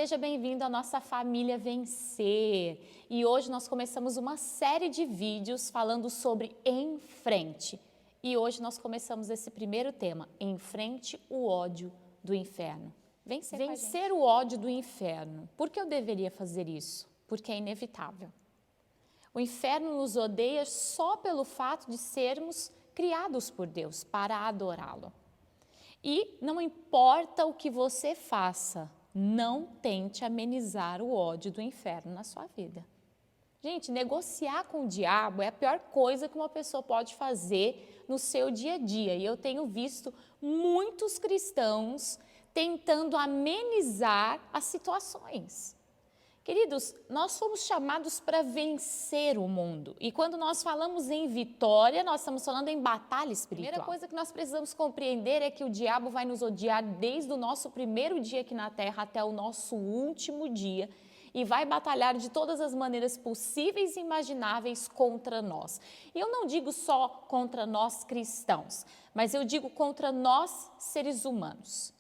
seja bem-vindo à nossa família Vencer. E hoje nós começamos uma série de vídeos falando sobre Em Frente. E hoje nós começamos esse primeiro tema, Enfrente o ódio do inferno. Vencer o ódio do inferno. Por que eu deveria fazer isso? Porque é inevitável. O inferno nos odeia só pelo fato de sermos criados por Deus para adorá-lo. E não importa o que você faça, não tente amenizar o ódio do inferno na sua vida. Gente, negociar com o diabo é a pior coisa que uma pessoa pode fazer no seu dia a dia. E eu tenho visto muitos cristãos tentando amenizar as situações. Queridos, nós somos chamados para vencer o mundo. E quando nós falamos em vitória, nós estamos falando em batalha espiritual. A primeira coisa que nós precisamos compreender é que o diabo vai nos odiar desde o nosso primeiro dia aqui na terra até o nosso último dia e vai batalhar de todas as maneiras possíveis e imagináveis contra nós. E eu não digo só contra nós cristãos, mas eu digo contra nós seres humanos.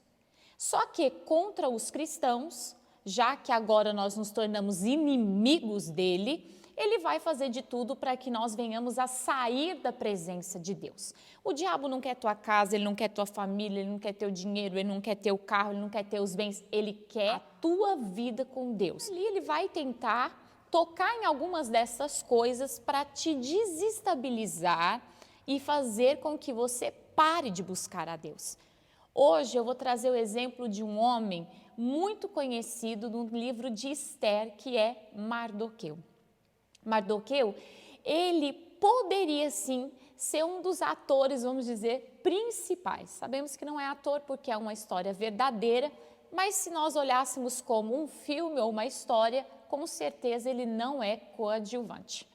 Só que contra os cristãos, já que agora nós nos tornamos inimigos dele, ele vai fazer de tudo para que nós venhamos a sair da presença de Deus. O diabo não quer tua casa, ele não quer tua família, ele não quer teu dinheiro, ele não quer teu carro, ele não quer teus bens, ele quer a tua vida com Deus. Ali ele vai tentar tocar em algumas dessas coisas para te desestabilizar e fazer com que você pare de buscar a Deus. Hoje eu vou trazer o exemplo de um homem muito conhecido no livro de Esther, que é Mardoqueu. Mardoqueu, ele poderia sim ser um dos atores, vamos dizer, principais. Sabemos que não é ator porque é uma história verdadeira, mas se nós olhássemos como um filme ou uma história, com certeza ele não é coadjuvante.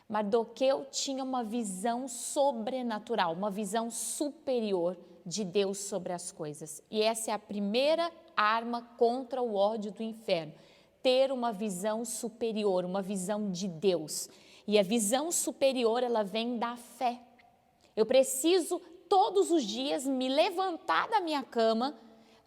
Mardoqueu tinha uma visão sobrenatural, uma visão superior de Deus sobre as coisas. E essa é a primeira arma contra o ódio do inferno. Ter uma visão superior, uma visão de Deus. E a visão superior, ela vem da fé. Eu preciso todos os dias me levantar da minha cama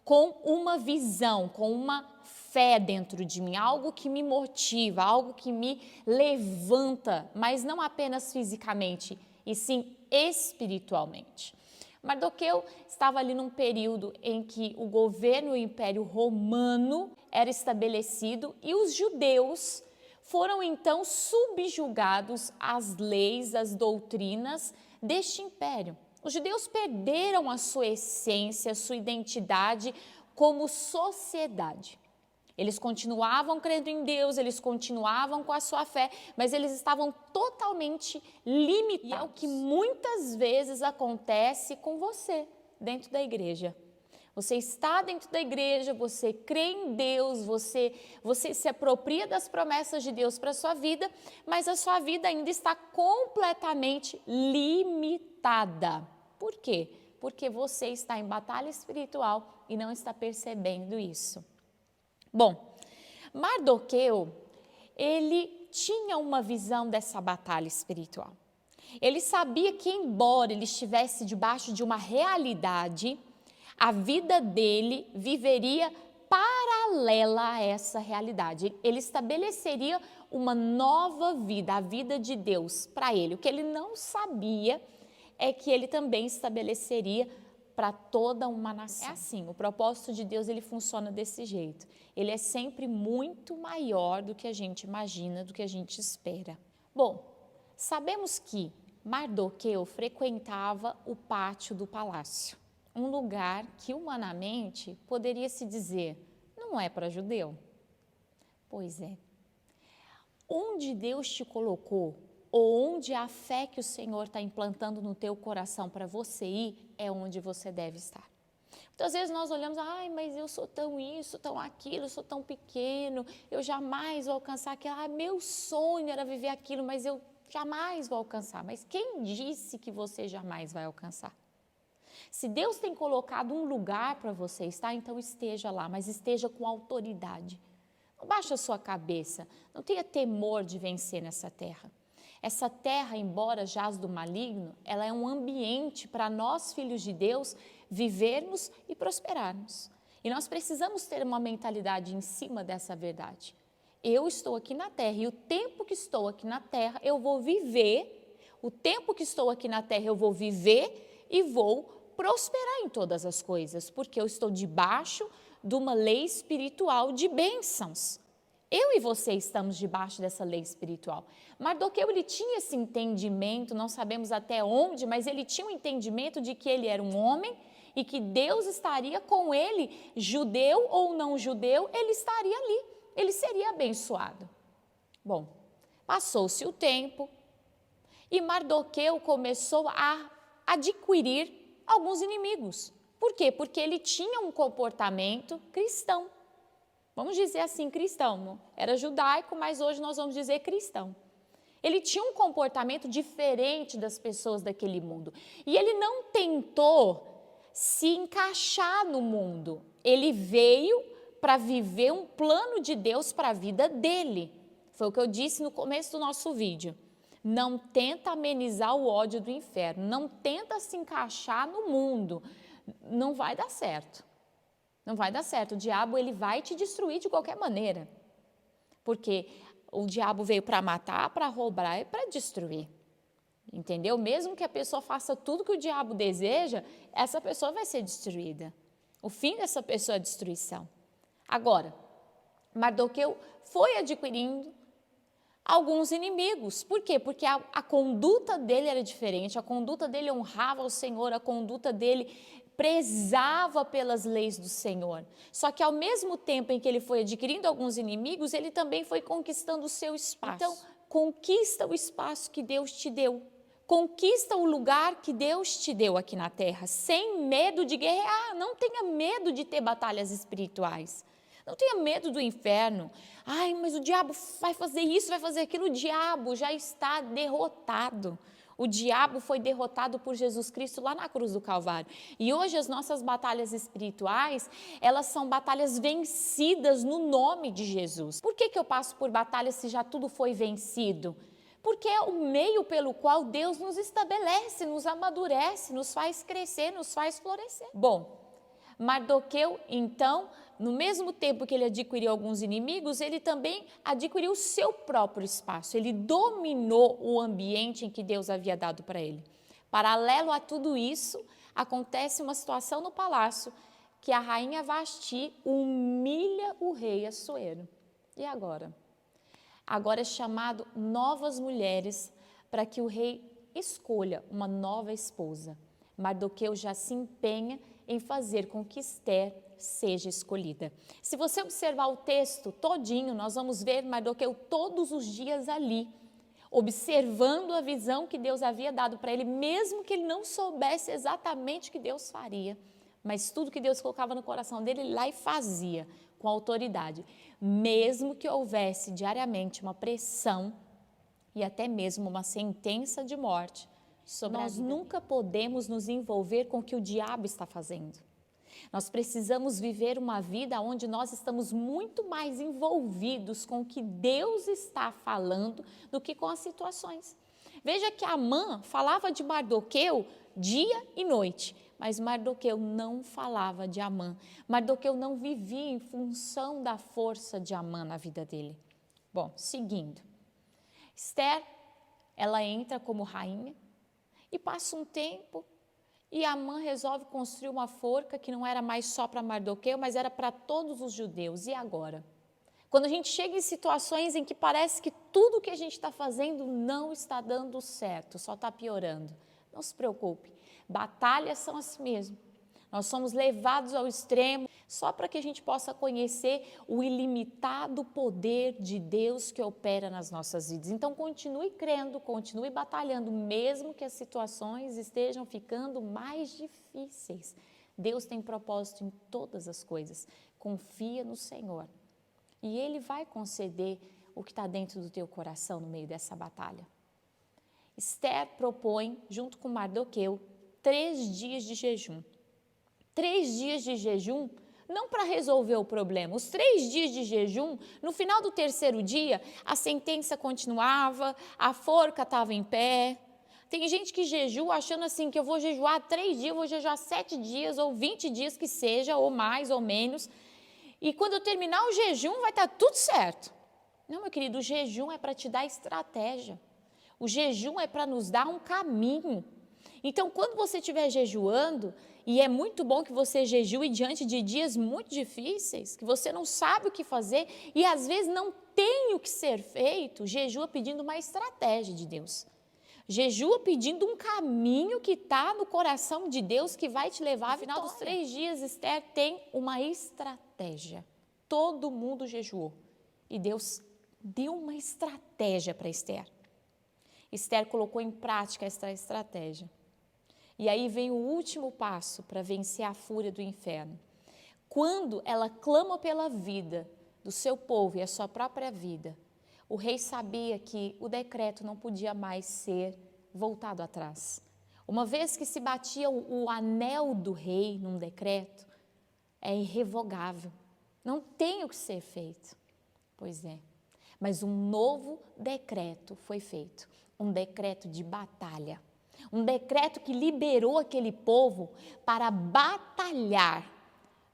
com uma visão, com uma fé dentro de mim, algo que me motiva, algo que me levanta, mas não apenas fisicamente, e sim espiritualmente. Mardoqueu estava ali num período em que o governo e o Império Romano era estabelecido e os judeus foram então subjugados às leis, às doutrinas deste império. Os judeus perderam a sua essência, a sua identidade como sociedade. Eles continuavam crendo em Deus, eles continuavam com a sua fé, mas eles estavam totalmente limitados. E é o que muitas vezes acontece com você dentro da igreja. Você está dentro da igreja, você crê em Deus, você se apropria das promessas de Deus para a sua vida, mas a sua vida ainda está completamente limitada. Por quê? Porque você está em batalha espiritual e não está percebendo isso. Bom, Mardoqueu, ele tinha uma visão dessa batalha espiritual. Ele sabia que, embora ele estivesse debaixo de uma realidade, a vida dele viveria paralela a essa realidade. Ele estabeleceria uma nova vida, a vida de Deus para ele. O que ele não sabia é que ele também estabeleceria para toda uma nação. É assim, o propósito de Deus ele funciona desse jeito. Ele é sempre muito maior do que a gente imagina, do que a gente espera. Bom, sabemos que Mardoqueu frequentava o pátio do palácio, um lugar que humanamente poderia se dizer, não é para judeu. Pois é. Onde Deus te colocou, ou onde a fé que o Senhor está implantando no teu coração para você ir, é onde você deve estar. Muitas vezes nós olhamos, ai, mas eu sou tão isso, tão aquilo, eu sou tão pequeno, eu jamais vou alcançar aquilo, meu sonho era viver aquilo, mas eu jamais vou alcançar. Mas quem disse que você jamais vai alcançar? Se Deus tem colocado um lugar para você estar, então esteja lá, mas esteja com autoridade. Não baixe a sua cabeça, não tenha temor de vencer nessa terra. Essa terra, embora jaz do maligno, ela é um ambiente para nós, filhos de Deus, vivermos e prosperarmos. E nós precisamos ter uma mentalidade em cima dessa verdade. Eu estou aqui na terra e o tempo que estou aqui na terra eu vou viver, o tempo que estou aqui na terra eu vou viver e vou prosperar em todas as coisas, porque eu estou debaixo de uma lei espiritual de bênçãos. Eu e você estamos debaixo dessa lei espiritual. Mardoqueu, ele tinha esse entendimento, não sabemos até onde, mas ele tinha um entendimento de que ele era um homem e que Deus estaria com ele, judeu ou não judeu, ele estaria ali, ele seria abençoado. Bom, passou-se o tempo e Mardoqueu começou a adquirir alguns inimigos. Por quê? Porque ele tinha um comportamento cristão. Vamos dizer assim, cristão. Era judaico, mas hoje nós vamos dizer cristão. Ele tinha um comportamento diferente das pessoas daquele mundo. E ele não tentou se encaixar no mundo. Ele veio para viver um plano de Deus para a vida dele. Foi o que eu disse no começo do nosso vídeo. Não tenta amenizar o ódio do inferno. Não tenta se encaixar no mundo. Não vai dar certo. Não vai dar certo. O diabo, ele vai te destruir de qualquer maneira. Porque o diabo veio para matar, para roubar e para destruir. Entendeu? Mesmo que a pessoa faça tudo que o diabo deseja, essa pessoa vai ser destruída. O fim dessa pessoa é a destruição. Agora, Mardoqueu foi adquirindo alguns inimigos. Por quê? Porque a conduta dele era diferente, a conduta dele honrava o Senhor, a conduta dele prezava pelas leis do Senhor. Só que ao mesmo tempo em que ele foi adquirindo alguns inimigos, ele também foi conquistando o seu espaço. Então, conquista o espaço que Deus te deu. Conquista o lugar que Deus te deu aqui na terra, sem medo de guerrear. Não tenha medo de ter batalhas espirituais. Não tenha medo do inferno. Ai, mas o diabo vai fazer isso, vai fazer aquilo. O diabo já está derrotado. O diabo foi derrotado por Jesus Cristo lá na cruz do Calvário. E hoje as nossas batalhas espirituais, elas são batalhas vencidas no nome de Jesus. Por que eu passo por batalhas se já tudo foi vencido? Porque é o meio pelo qual Deus nos estabelece, nos amadurece, nos faz crescer, nos faz florescer. Bom, Mardoqueu, então, no mesmo tempo que ele adquiriu alguns inimigos, ele também adquiriu o seu próprio espaço. Ele dominou o ambiente em que Deus havia dado para ele. Paralelo a tudo isso, acontece uma situação no palácio que a rainha Vasti humilha o rei Assuero. E agora? Agora é chamado novas mulheres para que o rei escolha uma nova esposa. Mardoqueu já se empenha em fazer com que Esther seja escolhida. Se você observar o texto todinho, nós vamos ver Mardoqueu todos os dias ali, observando a visão que Deus havia dado para ele, mesmo que ele não soubesse exatamente o que Deus faria, mas tudo que Deus colocava no coração dele, ele lá e fazia com autoridade, mesmo que houvesse diariamente uma pressão e até mesmo uma sentença de morte. Nós nunca podemos nos envolver com o que o diabo está fazendo. Nós precisamos viver uma vida onde nós estamos muito mais envolvidos com o que Deus está falando do que com as situações. Veja que Amã falava de Mardoqueu dia e noite, mas Mardoqueu não falava de Amã. Mardoqueu não vivia em função da força de Amã na vida dele. Bom, seguindo. Esther, ela entra como rainha. E passa um tempo e Amã resolve construir uma forca que não era mais só para Mardoqueu, mas era para todos os judeus. E agora? Quando a gente chega em situações em que parece que tudo que a gente está fazendo não está dando certo, só está piorando, não se preocupe, batalhas são assim mesmo. Nós somos levados ao extremo só para que a gente possa conhecer o ilimitado poder de Deus que opera nas nossas vidas. Então, continue crendo, continue batalhando, mesmo que as situações estejam ficando mais difíceis. Deus tem propósito em todas as coisas. Confia no Senhor. E Ele vai conceder o que está dentro do teu coração no meio dessa batalha. Esther propõe, junto com Mardoqueu, 3 dias de jejum. 3 dias de jejum, não para resolver o problema. Os 3 dias de jejum, no final do 3º dia, a sentença continuava, a forca estava em pé. Tem gente que jejua achando assim, que eu vou jejuar 3 dias, eu vou jejuar 7 dias, ou 20 dias que seja, ou mais ou menos. E quando eu terminar o jejum, vai estar tudo certo. Não, meu querido, o jejum é para te dar estratégia. O jejum é para nos dar um caminho. Então, quando você estiver jejuando, e é muito bom que você jejue diante de dias muito difíceis, que você não sabe o que fazer e às vezes não tem o que ser feito, jejua pedindo uma estratégia de Deus. Jejua pedindo um caminho que está no coração de Deus que vai te levar à vitória. No final dos 3 dias, Esther tem uma estratégia. Todo mundo jejuou e Deus deu uma estratégia para Esther. Esther colocou em prática essa estratégia. E aí vem o último passo para vencer a fúria do inferno. Quando ela clama pela vida do seu povo e a sua própria vida, o rei sabia que o decreto não podia mais ser voltado atrás. Uma vez que se batia o anel do rei num decreto, é irrevogável. Não tem o que ser feito. Pois é. Mas um novo decreto foi feito. Um decreto de batalha. Um decreto que liberou aquele povo para batalhar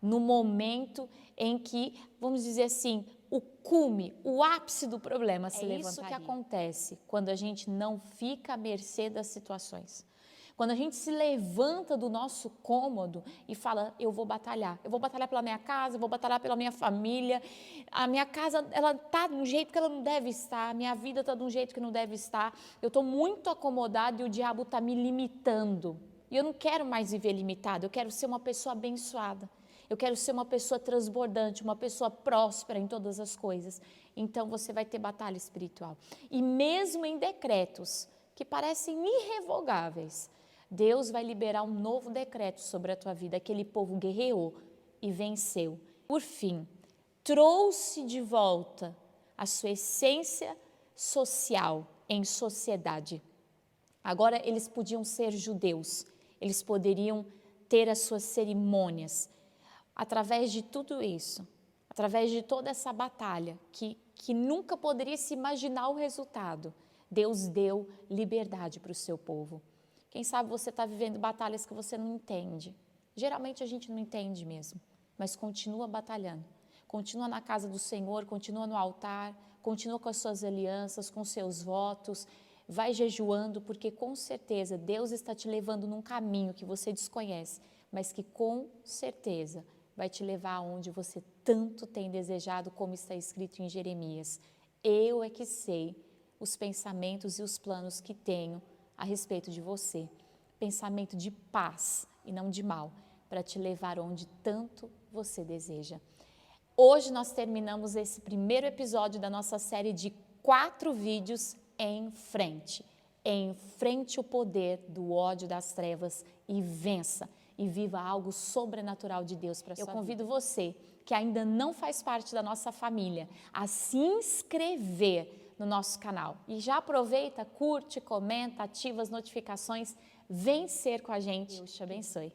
no momento em que, vamos dizer assim, o cume, o ápice do problema se levantaria. É isso que acontece quando a gente não fica à mercê das situações. Quando a gente se levanta do nosso cômodo e fala, eu vou batalhar pela minha casa, eu vou batalhar pela minha família, a minha casa, ela está de um jeito que ela não deve estar, a minha vida está de um jeito que não deve estar, eu estou muito acomodado e o diabo está me limitando. E eu não quero mais viver limitado, eu quero ser uma pessoa abençoada, eu quero ser uma pessoa transbordante, uma pessoa próspera em todas as coisas. Então você vai ter batalha espiritual. E mesmo em decretos que parecem irrevogáveis, Deus vai liberar um novo decreto sobre a tua vida. Aquele povo guerreou e venceu. Por fim, trouxe de volta a sua essência social em sociedade. Agora eles podiam ser judeus, eles poderiam ter as suas cerimônias. Através de tudo isso, através de toda essa batalha, que nunca poderia se imaginar o resultado, Deus deu liberdade para o seu povo. Quem sabe você está vivendo batalhas que você não entende. Geralmente a gente não entende mesmo, mas continua batalhando. Continua na casa do Senhor, continua no altar, continua com as suas alianças, com os seus votos. Vai jejuando, porque com certeza Deus está te levando num caminho que você desconhece, mas que com certeza vai te levar aonde você tanto tem desejado, como está escrito em Jeremias. Eu é que sei os pensamentos e os planos que tenho a respeito de você, pensamento de paz e não de mal, para te levar onde tanto você deseja. Hoje nós terminamos esse primeiro episódio da nossa série de 4 vídeos em frente. Enfrente o poder do ódio das trevas e vença e viva algo sobrenatural de Deus para a sua vida. Eu convido você, que ainda não faz parte da nossa família, a se inscrever no nosso canal. E já aproveita, curte, comenta, ativa as notificações, vem ser com a gente. Deus te abençoe.